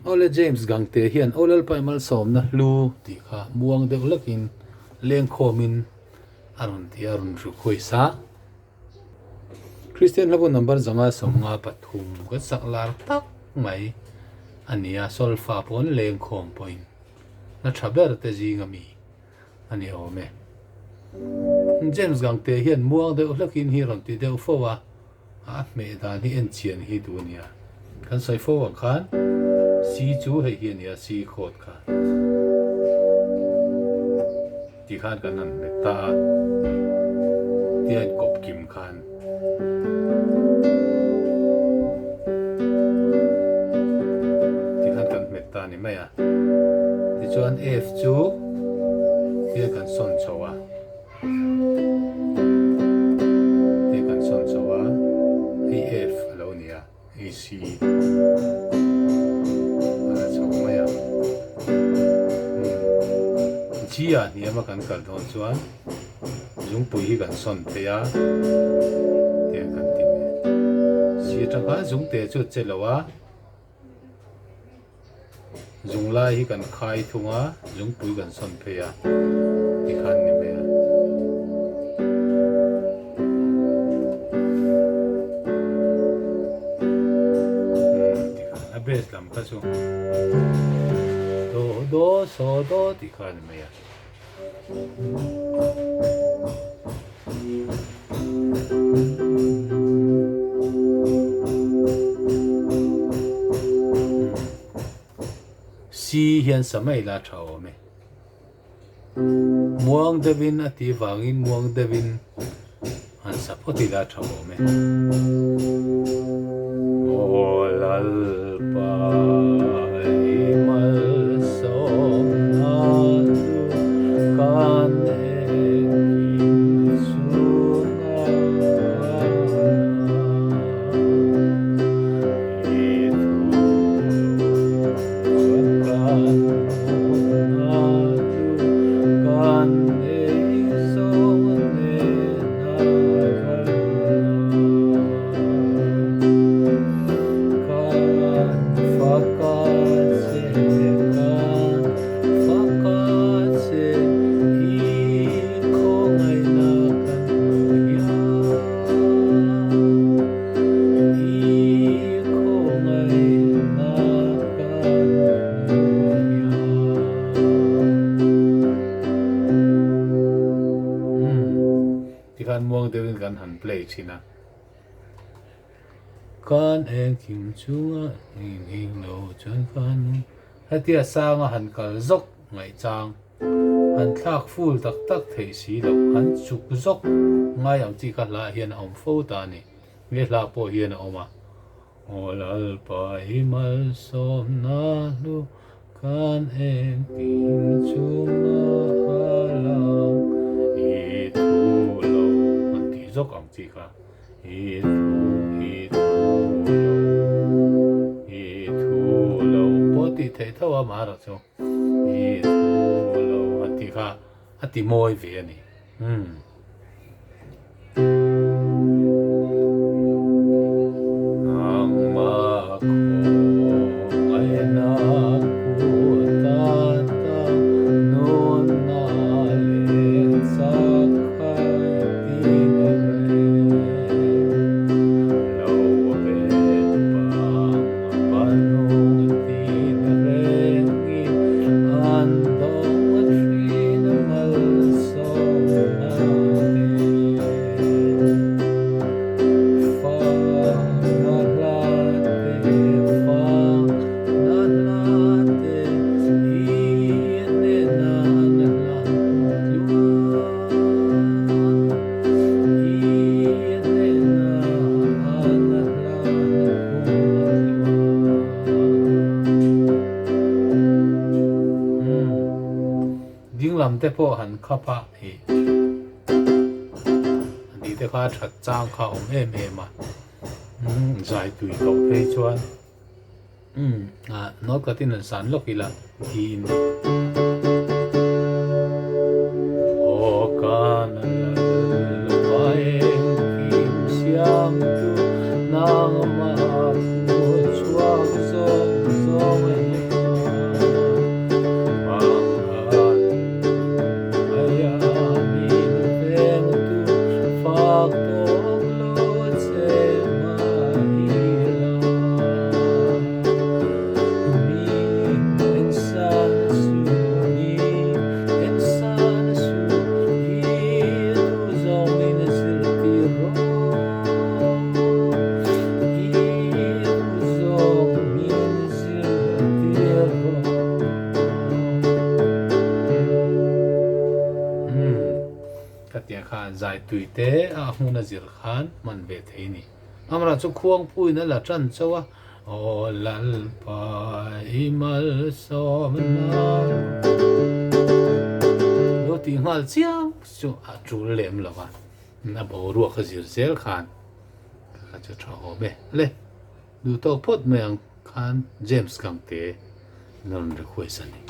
ole James gangte hian ole Lalpa malsawmna lu ti kha muang deuh lakin Lengkhawm in arun ru khoi sa Christian labu number zanga somnga pathum ka saklar tak mai ania solfa pon Lengkhawm point na thaber te jingami ani ome James gangte hian muang deuh lakin hi ron ti deuh fowa a me da ni en chian hi du nia kan sai fowa khan si chu hei hian ya si khot kha ti khan kan an me ta tian kop kim khan ti khan kan me ta ni mai a ti chuan f chu ti kan son chawa ti kan son chawa af lo nia ac chia ni ama kan kal don chuan zung pui hi kan son te ya te kan ti me si tanga zung te chu chelowa zung lai hi kan khai thunga zung pui kan son phe ya ti khan ni me ti khan a bes lam ka chu do so do ti khan me ya si hian samai la thao me muang devin ati wangin muang devin an sapoti la thao me o lalpa muang devin kan han play china kan en kim chunga ning lo chan kan hatia sanga han kal zok ngai chang han thak ful tak tak thei si lo han chuk zok ngai am chi ka la hian om fo ta ni nge la po hian oma o lalpa himal som na lu kan en kim chunga halang dốc ông chị cả hi thu lâu bố tí thấy thâu mà rồi chứ hi thu lâu anh tí cả anh tí môi về nè ang ma ko ay na ku ta non na le sa làm thế po hẳn khắp á thì đi thế qua thật trang khảo em mà giải tùy cậu phê chuan nó có tin là sản lúc là thì ô can là em kim xiang tu nang ma chuak zo zo khan zai tuite a huna zir khan man ve theini amra chu khuang pui na la tran chawa o lalpa malsawmna lo ti ngal chiang chu a chu lem lawa na bo ruwa khazir zel khan ka chu thaw be le du to pot meang khan James kang te non request ani